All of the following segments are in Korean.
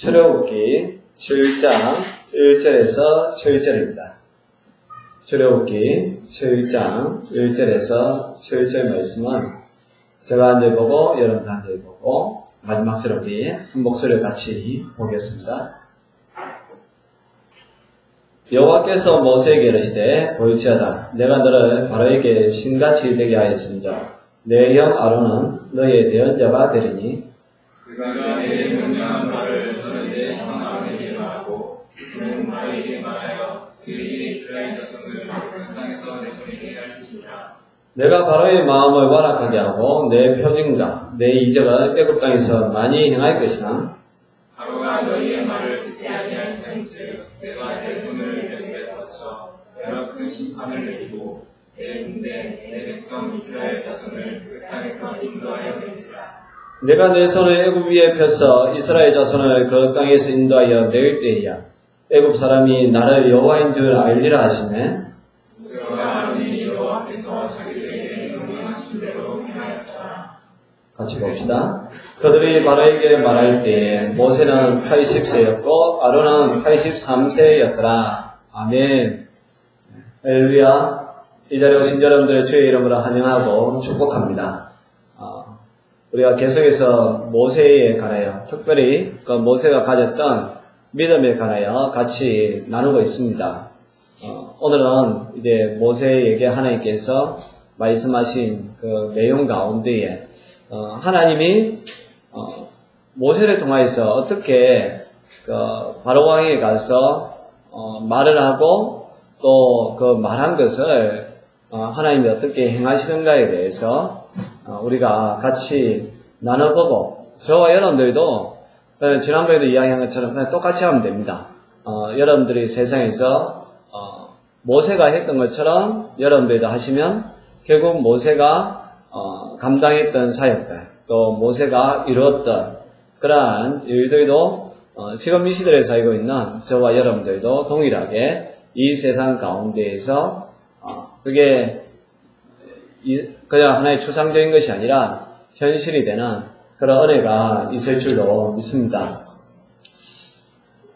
출애굽기 7장 1절에서 7절입니다. 출애굽기 7장 1절에서 7절 말씀은 제가 한 절 보고 여러분 한 절 보고 마지막 절 우리 한 목소리를 같이 보겠습니다. 여호와께서 모세에게 이르시되 볼지어다 내가 너를 바로에게 신같이 되게 하였음자 내 형 아론은 너의 대언자가 되리니 그가 내 명령한 말을 너는 내 형 아론에게 말하고 그는 바로에게 말하여 그의 이스라엘 자손을 그 땅에서 내보내게 하였습니다. 내가 바로의 마음을 완악하게 하고 내 표징과 내 이적을 애굽 땅에서 많이 행할 것이나 바로가 너희의 말을 듣지 아니할 터인즉 내가 내 손을 너희에게 뻗쳐 여러 큰 심판을 내리고 내 군대 내 백성 이스라엘 자손을 그 땅에서 인도하여 내리리라. 내가 내 손을 애굽 위에 펴서 이스라엘 자손을 그 땅에서 인도하여 낼 때야 애굽 사람이 나를 여호와인 줄 알리라 하시네. 모세와 아론이 여호와께서 자기들에게 명령하신 대로 행하였더라. 같이 봅시다. 그들이 바로에게 말할 때에 모세는 80세였고 아론은 83세였더라. 아멘. 할렐루야. 이 자리에 오신 여러분들의 주의 이름으로 환영하고 축복합니다. 우리가 계속해서 모세에 관하여 특별히 그 모세가 가졌던 믿음에 관하여 같이 나누고 있습니다. 오늘은 이제 모세에게 하나님께서 말씀하신 그 내용 가운데에 하나님이 모세를 통해서 어떻게 그 바로 왕에게 가서 말을 하고 또 그 말한 것을 하나님이 어떻게 행하시는가에 대해서 우리가 같이 나눠보고 저와 여러분들도 지난번에도 이야기한 것처럼 그냥 똑같이 하면 됩니다. 여러분들이 세상에서 모세가 했던 것처럼 여러분들도 하시면 결국 모세가 감당했던 사역들 또 모세가 이루었던 그러한 일들도 지금 이 시대에 살고 있는 저와 여러분들도 동일하게 이 세상 가운데에서 그게 그냥 하나의 추상적인 것이 아니라 현실이 되는 그런 은혜가 있을 줄로 믿습니다.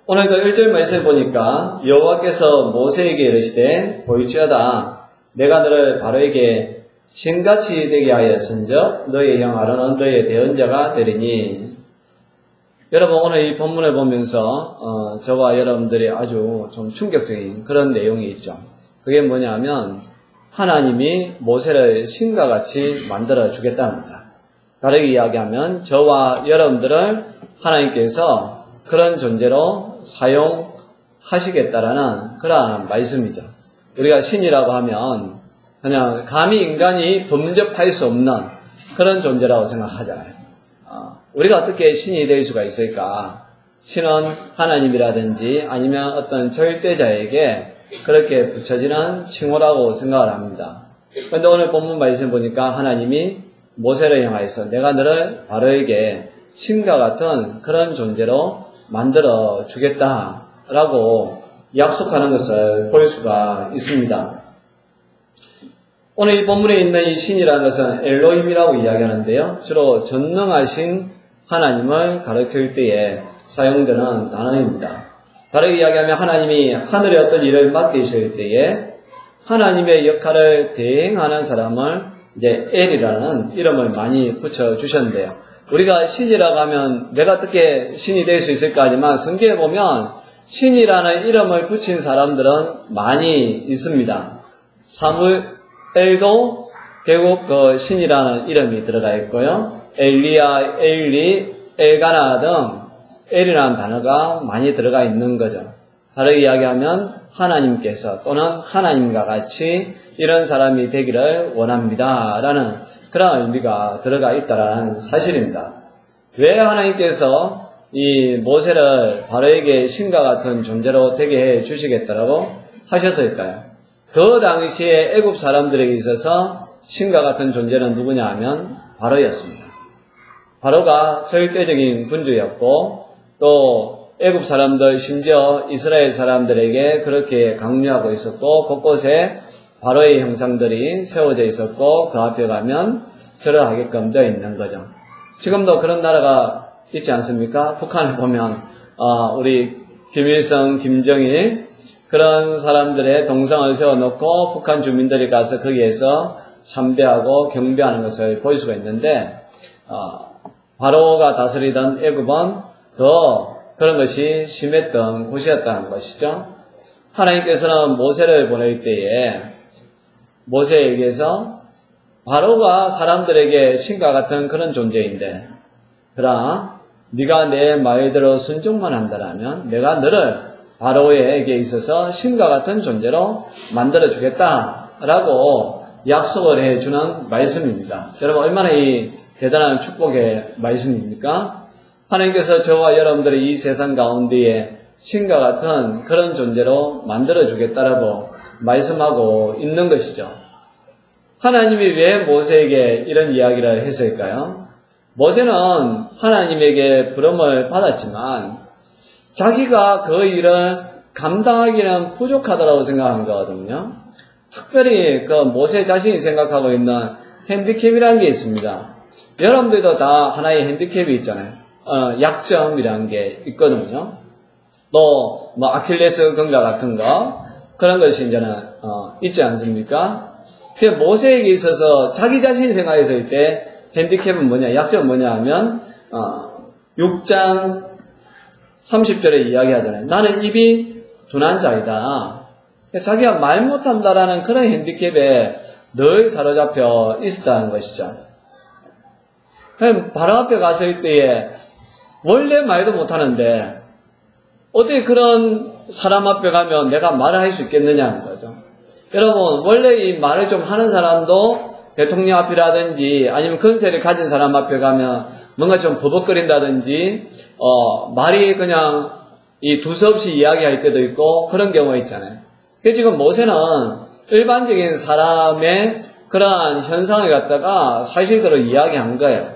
오늘 그 1절 말씀 보니까 여호와께서 모세에게 이르시되 볼지어다 내가 너를 바로에게 신같이 되게 하였은즉 너의 형 아론은 너의 대언자가 되리니. 여러분 오늘 이 본문을 보면서 저와 여러분들이 아주 좀 충격적인 그런 내용이 있죠. 그게 뭐냐면 하나님이 모세를 신과 같이 만들어 주겠답니다. 다르게 이야기하면 저와 여러분들을 하나님께서 그런 존재로 사용하시겠다라는 그러한 말씀이죠. 우리가 신이라고 하면 그냥 감히 인간이 범접할 수 없는 그런 존재라고 생각하잖아요. 우리가 어떻게 신이 될 수가 있을까? 신은 하나님이라든지 아니면 어떤 절대자에게 그렇게 붙여지는 칭호라고 생각을 합니다. 그런데 오늘 본문 말씀 보니까 하나님이 모세를 향하여서 내가 너를 바로에게 신과 같은 그런 존재로 만들어 주겠다라고 약속하는 것을 볼 수가 있습니다. 오늘 이 본문에 있는 이 신이라는 것은 엘로힘이라고 이야기하는데요. 주로 전능하신 하나님을 가르칠 때에 사용되는 단어입니다. 다르게 이야기하면 하나님이 하늘의 어떤 일을 맡기실 때에 하나님의 역할을 대행하는 사람을 이제 엘이라는 이름을 많이 붙여주셨는데요. 우리가 신이라고 하면 내가 어떻게 신이 될 수 있을까 하지만 성경에 보면 신이라는 이름을 붙인 사람들은 많이 있습니다. 사무엘도 결국 그 신이라는 이름이 들어가 있고요. 엘리야, 엘리, 엘가나 등 엘이라는 단어가 많이 들어가 있는 거죠. 다르게 이야기하면 하나님께서 또는 하나님과 같이 이런 사람이 되기를 원합니다 라는 그런 의미가 들어가 있다는 사실입니다. 왜 하나님께서 이 모세를 바로에게 신과 같은 존재로 되게 해 주시겠다라고 하셨을까요? 그 당시에 애굽 사람들에게 있어서 신과 같은 존재는 누구냐 하면 바로였습니다. 바로가 절대적인 군주였고 또 애굽 사람들 심지어 이스라엘 사람들에게 그렇게 강요하고 있었고 곳곳에 바로의 형상들이 세워져 있었고 그 앞에 가면 절하게끔 되어 있는 거죠. 지금도 그런 나라가 있지 않습니까? 북한을 보면 우리 김일성, 김정일 그런 사람들의 동상을 세워놓고 북한 주민들이 가서 거기에서 참배하고 경배하는 것을 볼 수가 있는데 바로가 다스리던 애굽은 더 그런 것이 심했던 곳이었다는 것이죠. 하나님께서는 모세를 보낼 때에 모세에게서 바로가 사람들에게 신과 같은 그런 존재인데 그러나 네가 내 말대로 순종만 한다면 내가 너를 바로에게 있어서 신과 같은 존재로 만들어주겠다라고 약속을 해주는 말씀입니다. 여러분 얼마나 이 대단한 축복의 말씀입니까? 하나님께서 저와 여러분들의 이 세상 가운데에 신과 같은 그런 존재로 만들어주겠다라고 말씀하고 있는 것이죠. 하나님이 왜 모세에게 이런 이야기를 했을까요? 모세는 하나님에게 부름을 받았지만 자기가 그 일을 감당하기는 부족하다고 생각한 거거든요. 특별히 그 모세 자신이 생각하고 있는 핸디캡이라는 게 있습니다. 여러분들도 다 하나의 핸디캡이 있잖아요. 약점이라는 게 있거든요. 또 뭐 아킬레스 건과 같은 거 그런 것이 이제는 있지 않습니까? 그 모세에게 있어서 자기 자신이 생각했을 때 핸디캡은 뭐냐, 약점은 뭐냐 하면 6장 30절에 이야기하잖아요. 나는 입이 둔한 자이다. 자기가 말 못한다라는 그런 핸디캡에 늘 사로잡혀 있었다는 것이죠. 바로 앞에 갔을 때에 원래 말도 못하는데 어떻게 그런 사람 앞에 가면 내가 말을 할 수 있겠느냐는 거죠. 여러분 원래 이 말을 좀 하는 사람도 대통령 앞이라든지 아니면 권세를 가진 사람 앞에 가면 뭔가 좀 버벅거린다든지 말이 그냥 이 두서없이 이야기할 때도 있고 그런 경우가 있잖아요. 그래서 지금 모세는 일반적인 사람의 그러한 현상을 갖다가 사실대로 이야기한 거예요.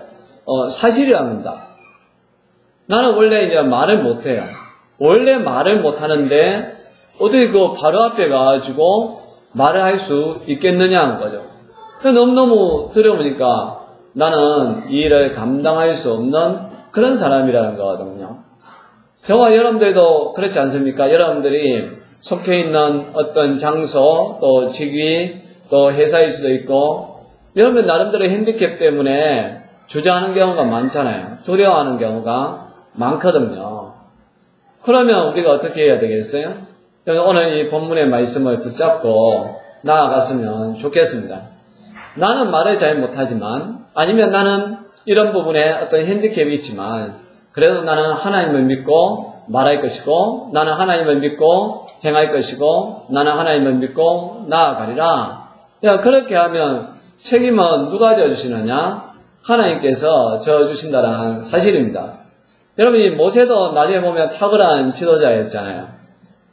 사실이랍니다. 나는 원래 이제 말을 못해요. 원래 말을 못하는데 어떻게 그 바로 앞에 가가지고 말을 할 수 있겠느냐는 거죠. 너무너무 들어보니까 나는 이 일을 감당할 수 없는 그런 사람이라는 거거든요. 저와 여러분들도 그렇지 않습니까? 여러분들이 속해 있는 어떤 장소, 또 직위, 또 회사일 수도 있고 여러분 나름대로 핸디캡 때문에 주저하는 경우가 많잖아요. 두려워하는 경우가 많거든요. 그러면 우리가 어떻게 해야 되겠어요? 오늘 이 본문의 말씀을 붙잡고 나아갔으면 좋겠습니다. 나는 말을 잘 못하지만 아니면 나는 이런 부분에 어떤 핸디캡이 있지만 그래도 나는 하나님을 믿고 말할 것이고 나는 하나님을 믿고 행할 것이고 나는 하나님을 믿고 나아가리라. 그렇게 하면 책임은 누가 져주시느냐? 하나님께서 져주신다는 사실입니다. 여러분 이 모세도 나중에 보면 탁월한 지도자였잖아요.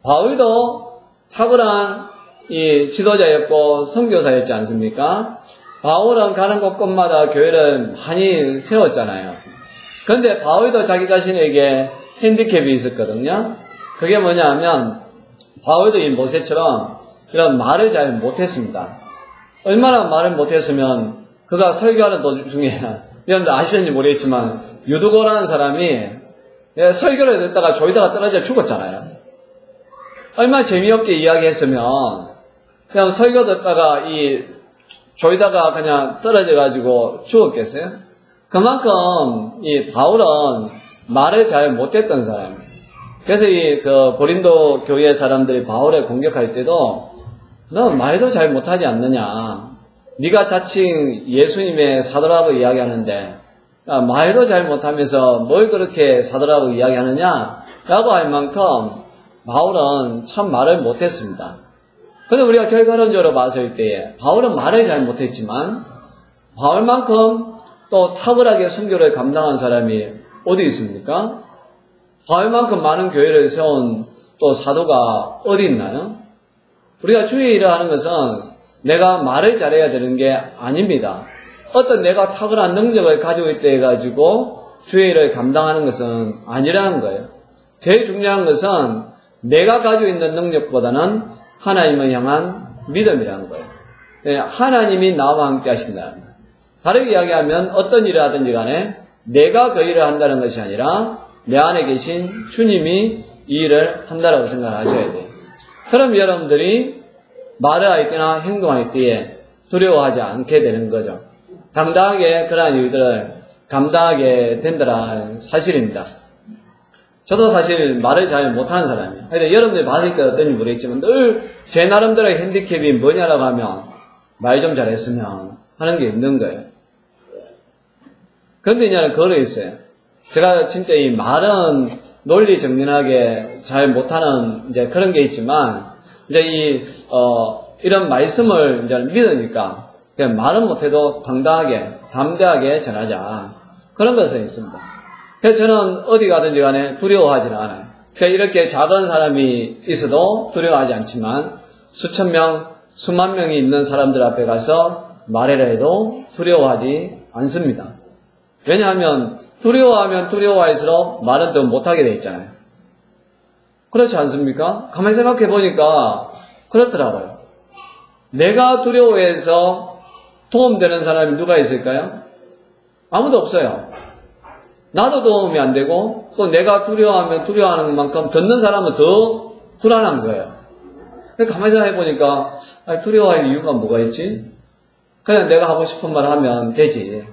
바울도 탁월한 이 지도자였고 선교사였지 않습니까? 바울은 가는 곳곳마다 교회를 많이 세웠잖아요. 그런데 바울도 자기 자신에게 핸디캡이 있었거든요. 그게 뭐냐 하면 바울도 이 모세처럼 이런 말을 잘 못했습니다. 얼마나 말을 못했으면 그가 설교하는 도중에 여러분들 아시는지 모르겠지만 유두고라는 사람이 설교를 듣다가 조이다가 떨어져 죽었잖아요. 얼마나 재미없게 이야기했으면 그냥 설교 듣다가 이 조이다가 그냥 떨어져가지고 죽었겠어요? 그만큼 이 바울은 말을 잘 못했던 사람이에요. 그래서 이 고린도 교회 사람들이 바울을 공격할 때도 넌 말도 잘 못하지 않느냐? 네가 자칭 예수님의 사도라고 이야기하는데 말도 잘 못하면서 뭘 그렇게 사도라고 이야기하느냐? 라고 할 만큼 바울은 참 말을 못했습니다. 그런데 우리가 결과론적으로 봤을 때에 바울은 말을 잘 못했지만 바울만큼 또 탁월하게 선교를 감당한 사람이 어디 있습니까? 바울만큼 많은 교회를 세운 또 사도가 어디 있나요? 우리가 주의 일을 하는 것은 내가 말을 잘해야 되는 게 아닙니다. 어떤 내가 탁월한 능력을 가지고 있다 해가지고 주의 일을 감당하는 것은 아니라는 거예요. 제일 중요한 것은 내가 가지고 있는 능력보다는 하나님을 향한 믿음이라는 거예요. 하나님이 나와 함께 하신다는 거예요. 다르게 이야기하면 어떤 일을 하든지 간에 내가 그 일을 한다는 것이 아니라 내 안에 계신 주님이 이 일을 한다라고 생각하셔야 돼요. 그럼 여러분들이 말을 할 때나 행동할 때에 두려워하지 않게 되는 거죠. 당당하게 그러한 일들을 감당하게 된다는 사실입니다. 저도 사실 말을 잘 못하는 사람이에요. 근데 여러분들이 받을 때 어떤지 모르겠지만 늘 제 나름대로의 핸디캡이 뭐냐라고 하면 말 좀 잘했으면 하는 게 있는 거예요. 그런데 이제는 그거 있어요. 제가 진짜 이 말은 논리 정연하게 잘 못하는 이제 그런 게 있지만 이제 이런 말씀을 이제 믿으니까 그냥 말은 못해도 당당하게 담대하게 전하자 그런 것은 있습니다. 그래서 저는 어디 가든지 간에 두려워하지는 않아요. 그러니까 이렇게 작은 사람이 있어도 두려워하지 않지만 수천 명, 수만 명이 있는 사람들 앞에 가서 말해라 해도 두려워하지 않습니다. 왜냐하면 두려워하면 두려워할수록 말은 더 못하게 돼 있잖아요. 그렇지 않습니까? 가만히 생각해 보니까 그렇더라고요. 내가 두려워해서 도움되는 사람이 누가 있을까요? 아무도 없어요. 나도 도움이 안 되고 또 내가 두려워하면 두려워하는 만큼 듣는 사람은 더 불안한 거예요. 가만히 생각해 보니까 두려워할 이유가 뭐가 있지? 그냥 내가 하고 싶은 말 하면 되지.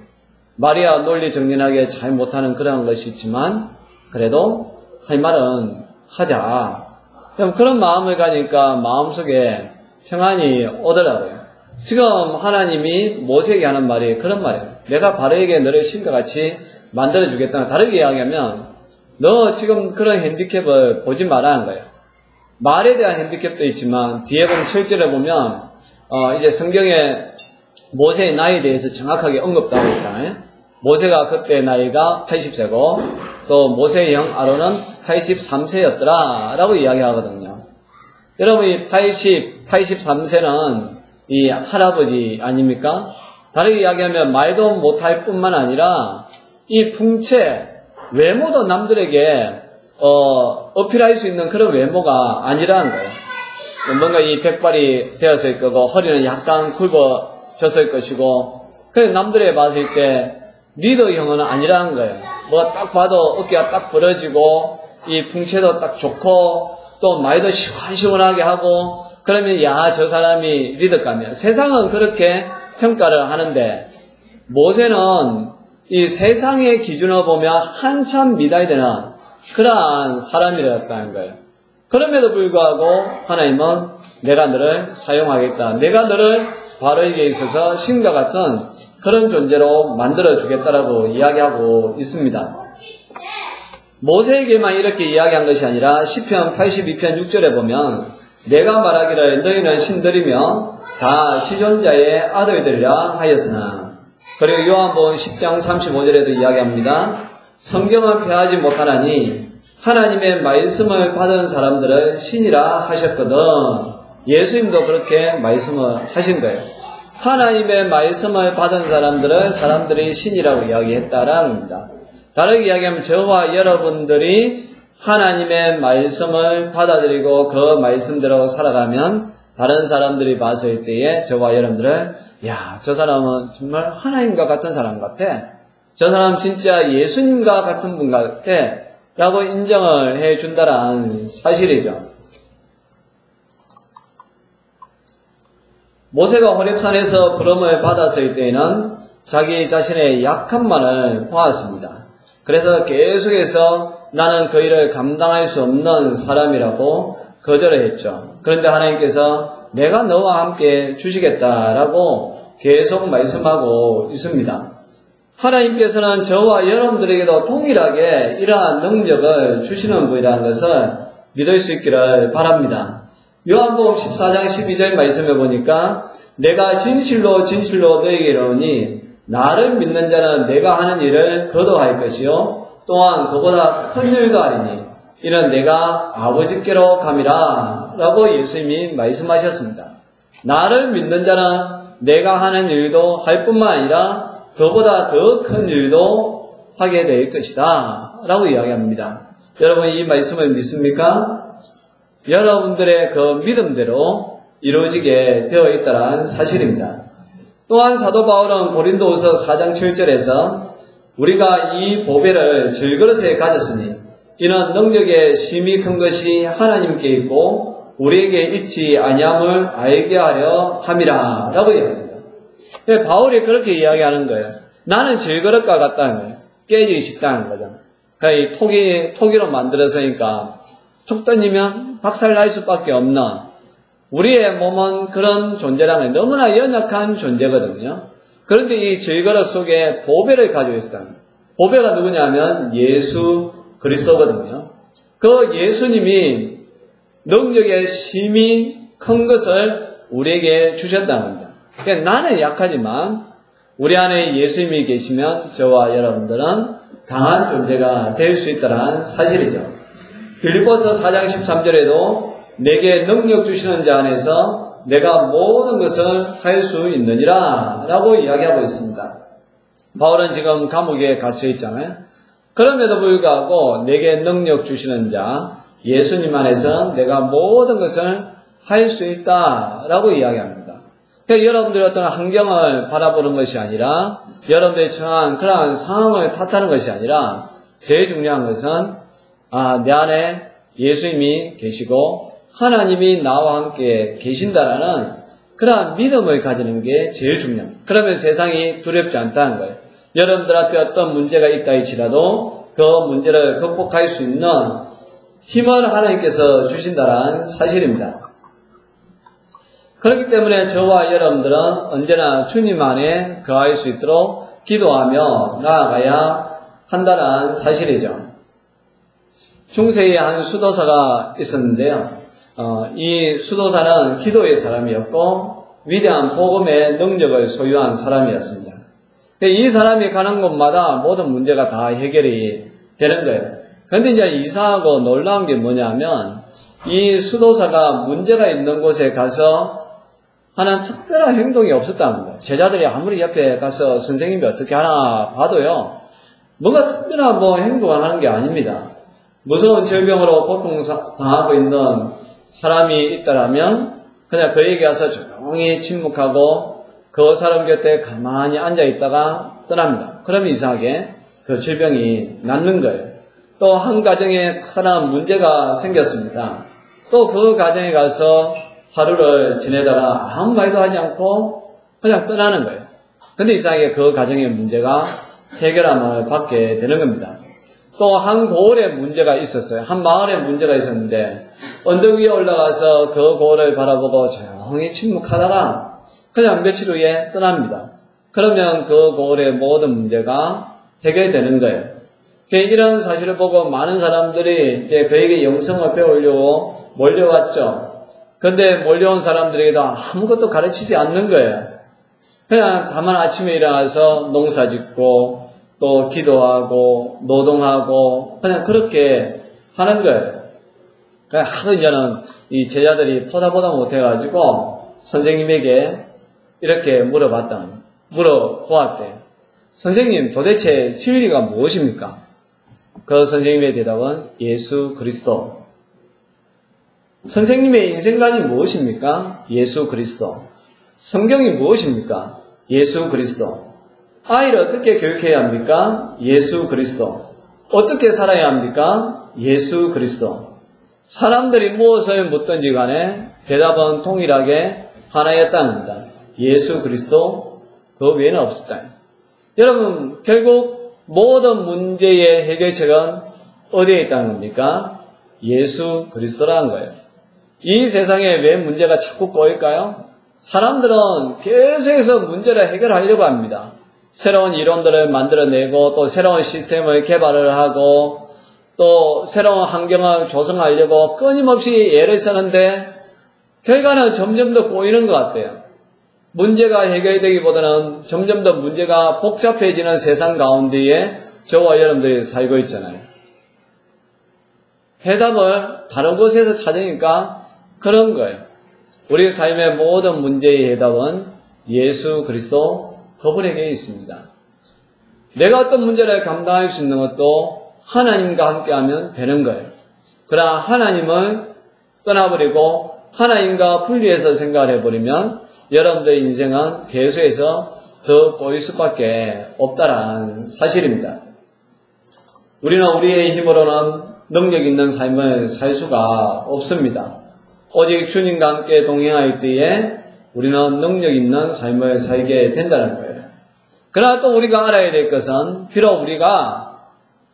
말이야 논리 정연하게 잘 못하는 그런 것이 있지만 그래도 할 말은 하자. 그런 마음을 가니까 마음속에 평안이 오더라고요. 지금 하나님이 모세에게 하는 말이 그런 말이에요. 내가 바로에게 너를 신과 같이 만들어주겠다. 다르게 이야기하면 너 지금 그런 핸디캡을 보지 말라는 거예요. 말에 대한 핸디캡도 있지만 뒤에 보면 7절에 보면 이제 성경에 모세의 나이에 대해서 정확하게 언급도 하고 있잖아요. 모세가 그때 나이가 80세고 또 모세의 형 아론은 83세였더라 라고 이야기하거든요. 여러분 이 83세는 이 할아버지 아닙니까? 다르게 이야기하면 말도 못할 뿐만 아니라 이 풍채, 외모도 남들에게 어필할 수 있는 그런 외모가 아니라는 거예요. 뭔가 이 백발이 되었을 거고 허리는 약간 굵어졌을 것이고 그래서 남들에 봤을 때 리더형은 아니라는 거예요. 뭐가 딱 봐도 어깨가 딱 벌어지고 이 풍채도 딱 좋고 또 말도 시원시원하게 하고 그러면 야 저 사람이 리더감이야. 세상은 그렇게 평가를 하는데 모세는 이 세상의 기준으로 보면 한참 미달되는 그러한 사람이었다는 거예요. 그럼에도 불구하고 하나님은 내가 너를 사용하겠다. 내가 너를 바로에게 있어서 신과 같은 그런 존재로 만들어주겠다라고 이야기하고 있습니다. 모세에게만 이렇게 이야기한 것이 아니라 시편 82편 6절에 보면 내가 말하기를 너희는 신들이며 다 지존자의 아들들이라 하였으나 그리고 요한복음 10장 35절에도 이야기합니다. 성경을 폐하지 못하나니 하나님의 말씀을 받은 사람들을 신이라 하셨거든. 예수님도 그렇게 말씀을 하신 거예요. 하나님의 말씀을 받은 사람들이 신이라고 이야기했다라는 겁니다. 다르게 이야기하면 저와 여러분들이 하나님의 말씀을 받아들이고 그 말씀대로 살아가면 다른 사람들이 봤을 때에 저와 여러분들을 야, 저 사람은 정말 하나님과 같은 사람 같아. 저 사람 진짜 예수님과 같은 분 같아. 라고 인정을 해준다라는 사실이죠. 모세가 호렙산에서 부름을 받았을 때에는 자기 자신의 약함만을 보았습니다. 그래서 계속해서 나는 그 일을 감당할 수 없는 사람이라고 거절을 했죠. 그런데 하나님께서 내가 너와 함께 주시겠다라고 계속 말씀하고 있습니다. 하나님께서는 저와 여러분들에게도 동일하게 이러한 능력을 주시는 분이라는 것을 믿을 수 있기를 바랍니다. 요한복음 14장 12절 말씀해 보니까 내가 진실로 너에게 이르노니 나를 믿는 자는 내가 하는 일을 거둬할 것이요 또한 그보다 큰 일도 하리니 이는 내가 아버지께로 감이라 라고 예수님이 말씀하셨습니다. 나를 믿는 자는 내가 하는 일도 할 뿐만 아니라 그보다 더 큰 일도 하게 될 것이다 라고 이야기합니다. 여러분 이 말씀을 믿습니까? 여러분들의 그 믿음대로 이루어지게 되어 있다는 사실입니다. 또한 사도 바울은 고린도후서 4장 7절에서 우리가 이 보배를 질그릇에 가졌으니 이는 능력의 심히 큰 것이 하나님께 있고 우리에게 있지 아니함을 알게 하려 함이라 라고 이야기합니다. 바울이 그렇게 이야기하는 거예요. 나는 질그릇과 같다는 거예요. 깨지기 쉽다는 거죠. 그러니까 이 토기로 만들어서니까 툭 던지면 박살날 수밖에 없는 우리의 몸은 그런 존재라면 너무나 연약한 존재거든요. 그런데 이 질그릇 속에 보배를 가지고 있었다는 거예요. 보배가 누구냐면 예수 그리스도거든요. 그 예수님이 능력의 심히 큰 것을 우리에게 주셨다는 겁니다. 그러니까 나는 약하지만 우리 안에 예수님이 계시면 저와 여러분들은 강한 존재가 될 수 있다는 사실이죠. 빌립보서 4장 13절에도 내게 능력 주시는 자 안에서 내가 모든 것을 할 수 있느니라 라고 이야기하고 있습니다. 바울은 지금 감옥에 갇혀 있잖아요. 그럼에도 불구하고 내게 능력 주시는 자 예수님 안에서 내가 모든 것을 할 수 있다라고 이야기합니다. 그러니까 여러분들이 어떤 환경을 바라보는 것이 아니라 여러분들이 처한 그러한 상황을 탓하는 것이 아니라 제일 중요한 것은 내 안에 예수님이 계시고 하나님이 나와 함께 계신다라는 그러한 믿음을 가지는 게 제일 중요합니다. 그러면 세상이 두렵지 않다는 거예요. 여러분들 앞에 어떤 문제가 있다 할지라도 그 문제를 극복할 수 있는 힘을 하나님께서 주신다는 사실입니다. 그렇기 때문에 저와 여러분들은 언제나 주님 안에 거할 수 있도록 기도하며 나아가야 한다는 사실이죠. 중세에 한 수도사가 있었는데요. 이 수도사는 기도의 사람이었고 위대한 복음의 능력을 소유한 사람이었습니다. 이 사람이 가는 곳마다 모든 문제가 다 해결이 되는 거예요. 그런데 이제 이상하고 놀라운 게 뭐냐면 이 수도사가 문제가 있는 곳에 가서 하는 특별한 행동이 없었다는 거예요. 제자들이 아무리 옆에 가서 선생님이 어떻게 하나 봐도요, 뭔가 특별한 행동을 하는 게 아닙니다. 무서운 질병으로 고통당하고 있는 사람이 있다라면 그냥 그에게 가서 조용히 침묵하고 그 사람 곁에 가만히 앉아 있다가 떠납니다. 그러면 이상하게 그 질병이 낫는 거예요. 또 한 가정에 큰 문제가 생겼습니다. 또 그 가정에 가서 하루를 지내다가 아무 말도 하지 않고 그냥 떠나는 거예요. 근데 이상하게 그 가정의 문제가 해결함을 받게 되는 겁니다. 또 한 고을에 문제가 있었어요. 한 마을에 문제가 있었는데 언덕 위에 올라가서 그 고을을 바라보고 조용히 침묵하다가 그냥 며칠 후에 떠납니다. 그러면 그 고을의 모든 문제가 해결되는 거예요. 이런 사실을 보고 많은 사람들이 이제 그에게 영성을 배우려고 몰려왔죠. 그런데 몰려온 사람들에게도 아무것도 가르치지 않는 거예요. 그냥 다만 아침에 일어나서 농사 짓고 또 기도하고 노동하고 그냥 그렇게 하는 거예요. 하도 이제는 이 제자들이 보다 못해가지고 선생님에게 이렇게 물어보았대요. 선생님, 도대체 진리가 무엇입니까? 그 선생님의 대답은 예수 그리스도. 선생님의 인생관이 무엇입니까? 예수 그리스도. 성경이 무엇입니까? 예수 그리스도. 아이를 어떻게 교육해야 합니까? 예수 그리스도. 어떻게 살아야 합니까? 예수 그리스도. 사람들이 무엇을 묻든지 간에 대답은 통일하게 하나였다는 겁니다. 예수 그리스도, 그 외에는 없었다. 여러분, 결국 모든 문제의 해결책은 어디에 있다는 겁니까? 예수 그리스도라는 거예요. 이 세상에 왜 문제가 자꾸 꼬일까요? 사람들은 계속해서 문제를 해결하려고 합니다. 새로운 이론들을 만들어내고 또 새로운 시스템을 개발을 하고 또 새로운 환경을 조성하려고 끊임없이 애를 쓰는데 결과는 점점 더 꼬이는 것 같아요. 문제가 해결되기보다는 점점 더 문제가 복잡해지는 세상 가운데에 저와 여러분들이 살고 있잖아요. 해답을 다른 곳에서 찾으니까 그런 거예요. 우리 삶의 모든 문제의 해답은 예수 그리스도 그분에게 있습니다. 내가 어떤 문제를 감당할 수 있는 것도 하나님과 함께하면 되는 거예요. 그러나 하나님을 떠나버리고 하나님과 분리해서 생각을 해버리면 여러분들의 인생은 계속해서 더 꼬일 수밖에 없다라는 사실입니다. 우리는 우리의 힘으로는 능력 있는 삶을 살 수가 없습니다. 오직 주님과 함께 동행할 때에 우리는 능력 있는 삶을 살게 된다는 거예요. 그러나 또 우리가 알아야 될 것은 비록 우리가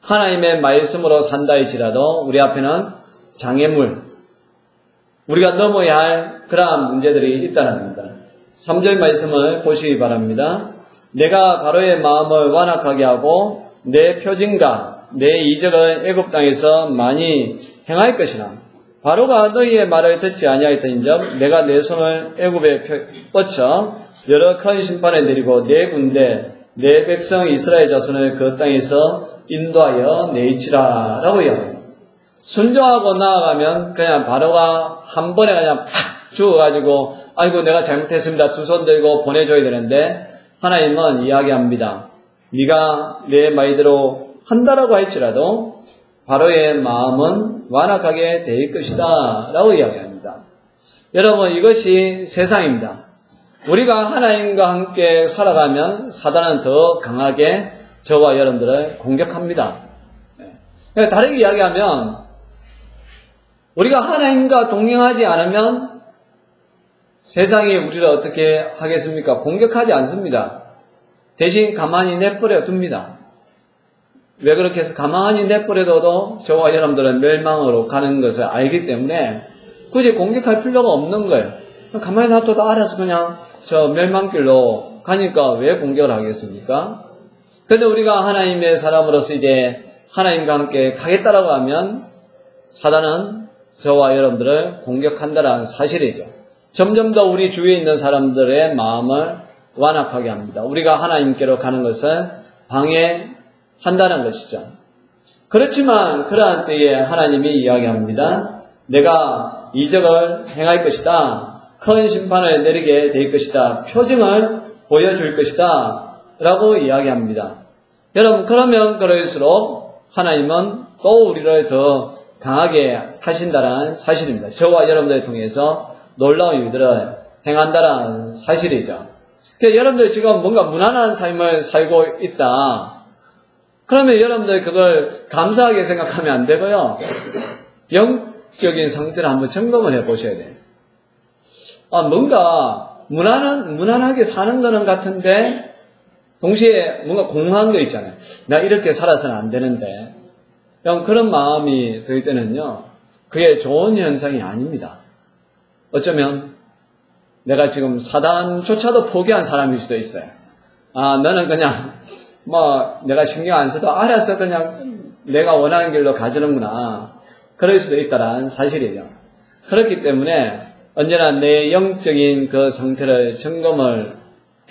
하나님의 말씀으로 산다 할지라도 우리 앞에는 장애물, 우리가 넘어야 할 그러한 문제들이 있다는 겁니다. 3절 말씀을 보시기 바랍니다. 내가 바로의 마음을 완악하게 하고 내 표징과 내 이적을 애굽 땅에서 많이 행할 것이나 바로가 너희의 말을 듣지 아니하였더니즉 내가 내 손을 애굽에 뻗쳐 여러 큰 심판을 내리고 내 군대 내 백성 이스라엘 자손을 그 땅에서 인도하여 내이치라 라고 이야기합니다. 순종하고 나아가면 그냥 바로가 한 번에 그냥 팍 죽어가지고 아이고 내가 잘못했습니다 두 손 들고 보내줘야 되는데 하나님은 이야기합니다. 네가 내 말대로 한다라고 할지라도 바로의 마음은 완악하게 될 것이다 라고 이야기합니다. 여러분 이것이 세상입니다. 우리가 하나님과 함께 살아가면 사단은 더 강하게 저와 여러분들을 공격합니다. 다르게 이야기하면 우리가 하나님과 동행하지 않으면 세상이 우리를 어떻게 하겠습니까? 공격하지 않습니다. 대신 가만히 내버려 둡니다. 왜 그렇게 해서 가만히 내버려둬도 저와 여러분들은 멸망으로 가는 것을 알기 때문에 굳이 공격할 필요가 없는 거예요. 가만히 놔둬도 알아서 그냥 저 멸망길로 가니까 왜 공격을 하겠습니까? 그런데 우리가 하나님의 사람으로서 이제 하나님과 함께 가겠다라고 하면 사단은 저와 여러분들을 공격한다는 사실이죠. 점점 더 우리 주위에 있는 사람들의 마음을 완악하게 합니다. 우리가 하나님께로 가는 것은 방해한다는 것이죠. 그렇지만 그러한 때에 하나님이 이야기합니다. 내가 이적을 행할 것이다. 큰 심판을 내리게 될 것이다. 표징을 보여줄 것이다. 라고 이야기합니다. 여러분 그러면 그럴수록 하나님은 또 우리를 더 강하게 하신다는 사실입니다. 저와 여러분들을 통해서 놀라운 일들을 행한다는 사실이죠. 그러니까 여러분들 지금 뭔가 무난한 삶을 살고 있다. 그러면 여러분들 그걸 감사하게 생각하면 안 되고요. 영적인 상태를 한번 점검을 해보셔야 돼요. 뭔가 무난하게 사는 거는 같은데 동시에 뭔가 공허한 거 있잖아요. 나 이렇게 살아서는 안 되는데. 그런 마음이 들 때는요. 그게 좋은 현상이 아닙니다. 어쩌면 내가 지금 사단조차도 포기한 사람일 수도 있어요. 너는 그냥 내가 신경 안 써도 알아서 그냥 내가 원하는 길로 가지는구나. 그럴 수도 있다는 사실이죠. 그렇기 때문에 언제나 내 영적인 그 상태를 점검을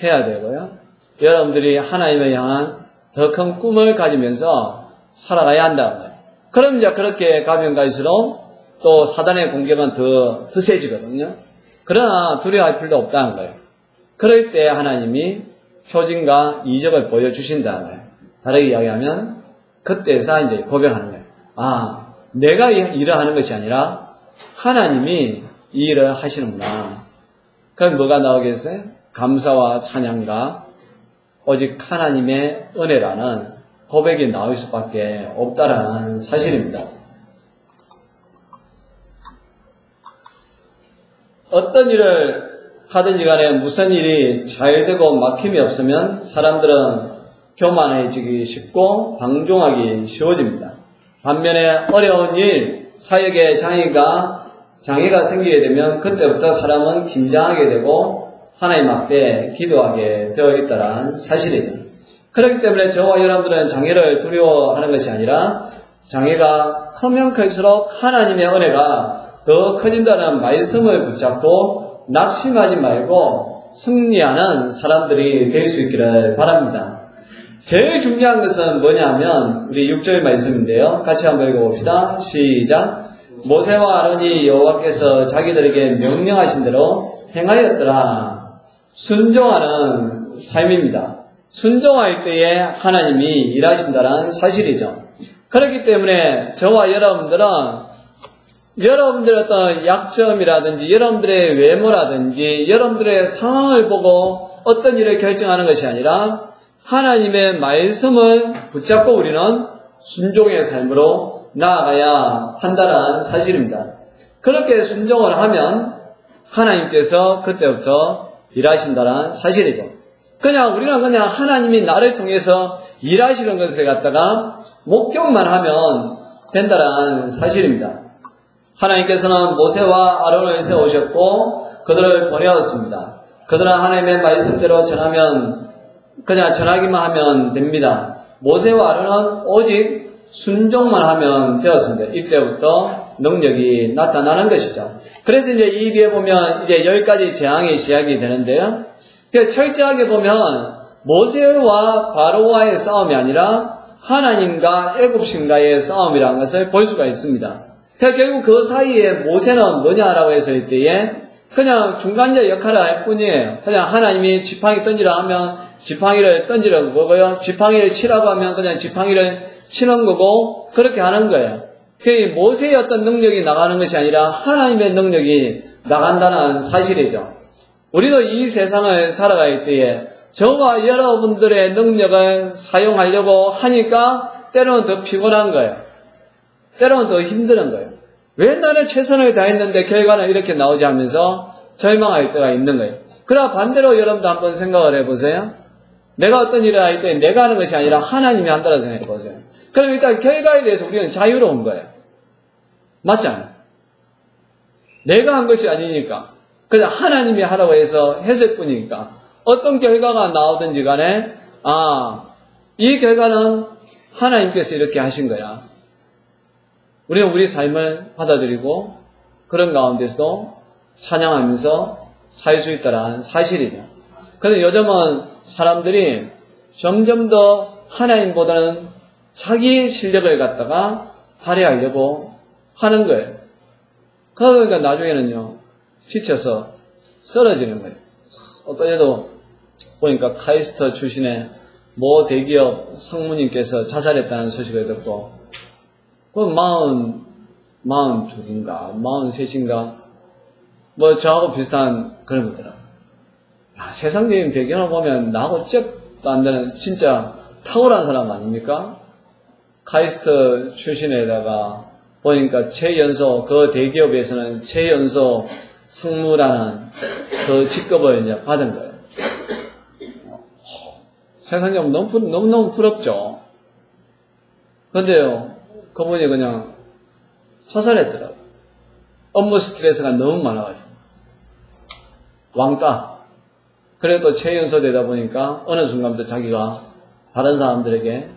해야 되고요. 여러분들이 하나님을 향한 더 큰 꿈을 가지면서 살아가야 한다는 거예요. 그럼 이제 그렇게 가면 갈수록 또 사단의 공격은 더 세지거든요. 그러나 두려워할 필요도 없다는 거예요. 그럴 때 하나님이 표징과 이적을 보여주신다는 거예요. 다르게 이야기하면 그때서 이제 고백하는 거예요. 내가 일을 하는 것이 아니라 하나님이 이 일을 하시는구나. 그럼 뭐가 나오겠어요? 감사와 찬양과 오직 하나님의 은혜라는 고백이 나올 수밖에 없다라는 사실입니다. 어떤 일을 하든지 간에 무슨 일이 잘 되고 막힘이 없으면 사람들은 교만해지기 쉽고 방종하기 쉬워집니다. 반면에 어려운 일, 사역에 장애가 생기게 되면 그때부터 사람은 긴장하게 되고 하나님 앞에 기도하게 되어 있다는 사실이죠. 그렇기 때문에 저와 여러분들은 장애를 두려워하는 것이 아니라 장애가 크면 클수록 하나님의 은혜가 더 커진다는 말씀을 붙잡고 낙심하지 말고 승리하는 사람들이 될 수 있기를 바랍니다. 제일 중요한 것은 뭐냐면 우리 6절 말씀인데요. 같이 한번 읽어봅시다. 시작. 모세와 아론이 여호와께서 자기들에게 명령하신 대로 행하였더라. 순종하는 삶입니다. 순종할 때에 하나님이 일하신다는 사실이죠. 그렇기 때문에 저와 여러분들은 여러분들의 어떤 약점이라든지 여러분들의 외모라든지 여러분들의 상황을 보고 어떤 일을 결정하는 것이 아니라 하나님의 말씀을 붙잡고 우리는 순종의 삶으로 나아가야 한다는 사실입니다. 그렇게 순종을 하면 하나님께서 그때부터 일하신다는 사실이죠. 우리는 그냥 하나님이 나를 통해서 일하시는 것을 갖다가 목격만 하면 된다는 사실입니다. 하나님께서는 모세와 아론을 세우셨고 그들을 보내었습니다. 그들은 하나님의 말씀대로 전하면 그냥 전하기만 하면 됩니다. 모세와 아론은 오직 순종만 하면 되었습니다. 이때부터 능력이 나타나는 것이죠. 그래서 이제 이 뒤에 보면 이제 10가지 재앙이 시작이 되는데요. 철저하게 보면 모세와 바로와의 싸움이 아니라 하나님과 애굽신과의 싸움이라는 것을 볼 수가 있습니다. 결국 그 사이에 모세는 뭐냐라고 했을 때에 그냥 중간자 역할을 할 뿐이에요. 그냥 하나님이 지팡이 던지라 하면 지팡이를 던지는 거고요. 지팡이를 치라고 하면 그냥 지팡이를 치는 거고 그렇게 하는 거예요. 모세의 어떤 능력이 나가는 것이 아니라 하나님의 능력이 나간다는 사실이죠. 우리도 이 세상을 살아갈 때에 저와 여러분들의 능력을 사용하려고 하니까 때로는 더 피곤한 거예요. 때로는 더 힘드는 거예요. 왜 나는 최선을 다했는데 결과는 이렇게 나오지 하면서 절망할 때가 있는 거예요. 그러나 반대로 여러분도 한번 생각을 해보세요. 내가 어떤 일을 할 때 내가 하는 것이 아니라 하나님이 한다고 생각해보세요. 그럼 일단 결과에 대해서 우리는 자유로운 거예요. 맞잖아요. 내가 한 것이 아니니까. 그냥 하나님이 하라고 해서 했을 뿐이니까. 어떤 결과가 나오든지 간에 이 결과는 하나님께서 이렇게 하신 거야. 우리는 우리 삶을 받아들이고 그런 가운데서 찬양하면서 살 수 있다는 사실이죠. 그런데 요즘은 사람들이 점점 더 하나님보다는 자기 실력을 갖다가 발휘하려고 하는 거예요. 그러다 보니까 나중에는요, 지쳐서 쓰러지는 거예요. 어떤 애도 보니까 카이스트 출신의 모 대기업 상무님께서 자살했다는 소식을 듣고, 그 42인가, 43인가, 뭐 저하고 비슷한 그런 것더라고요. 세상적인 배경을 보면 나하고 쩍도 안 되는 진짜 탁월한 사람 아닙니까? 카이스트 출신에다가 보니까 최연소, 그 대기업에서는 최연소 상무라는 그 직급을 이제 받은 거예요. 세상적으로 너무너무 부럽죠. 근데요, 그분이 그냥 자살했더라고요. 업무 스트레스가 너무 많아가지고. 왕따. 그래도 최연소 되다 보니까 어느 순간부터 자기가 다른 사람들에게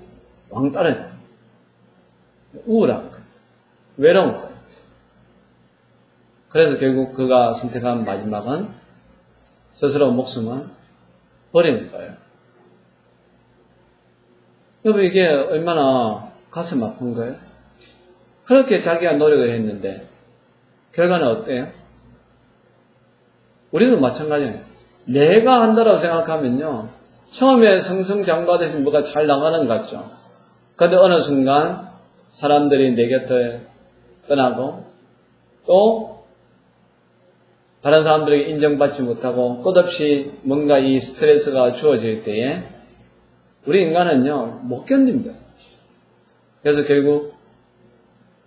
왕따를 해요. 우울한 거예요. 외로운 거예요. 그래서 결국 그가 선택한 마지막은 스스로 목숨을 버리는 거예요. 여러분, 이게 얼마나 가슴 아픈 거예요? 그렇게 자기가 노력을 했는데 결과는 어때요? 우리도 마찬가지예요. 내가 한다라고 생각하면요, 처음에 승승장구하듯이 뭐가 잘 나가는 것 같죠. 그런데 어느 순간 사람들이 내 곁을 떠나고 또 다른 사람들에게 인정받지 못하고 끝없이 뭔가 이 스트레스가 주어질 때에 우리 인간은요, 못 견딥니다. 그래서 결국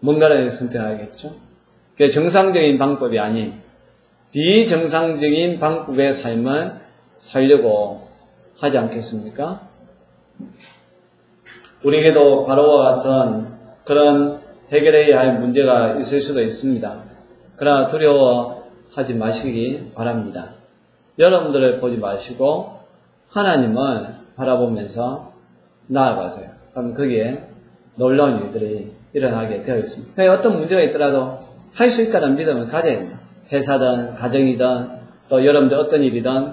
뭔가를 선택하겠죠. 그게 정상적인 방법이 아닌 비정상적인 방법의 삶을 살려고 하지 않겠습니까? 우리에게도 바로와 같은 그런 해결해야 할 문제가 있을 수도 있습니다. 그러나 두려워하지 마시기 바랍니다. 여러분들을 보지 마시고 하나님을 바라보면서 나아가세요. 그럼 거기에 놀라운 일들이 일어나게 되어 있습니다. 어떤 문제가 있더라도 할 수 있다는 믿음을 가져야 됩니다. 회사든 가정이든 또 여러분들 어떤 일이든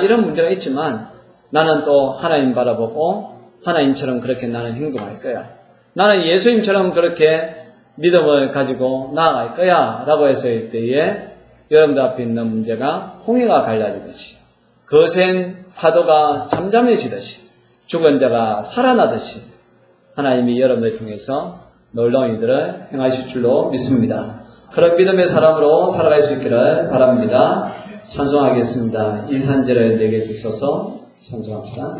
이런 문제가 있지만 나는 또 하나님 바라보고 하나님처럼 그렇게 나는 행동할 거야. 나는 예수님처럼 그렇게 믿음을 가지고 나아갈 거야 라고 했을 때에 여러분들 앞에 있는 문제가 홍해가 갈라지듯이 거센 파도가 잠잠해지듯이 죽은 자가 살아나듯이 하나님이 여러분을 통해서 놀라운 일들을 행하실 줄로 믿습니다. 그런 믿음의 사람으로 살아갈 수 있기를 바랍니다. 찬송하겠습니다. 이 산지를 내게 주셔서 찬송합니다.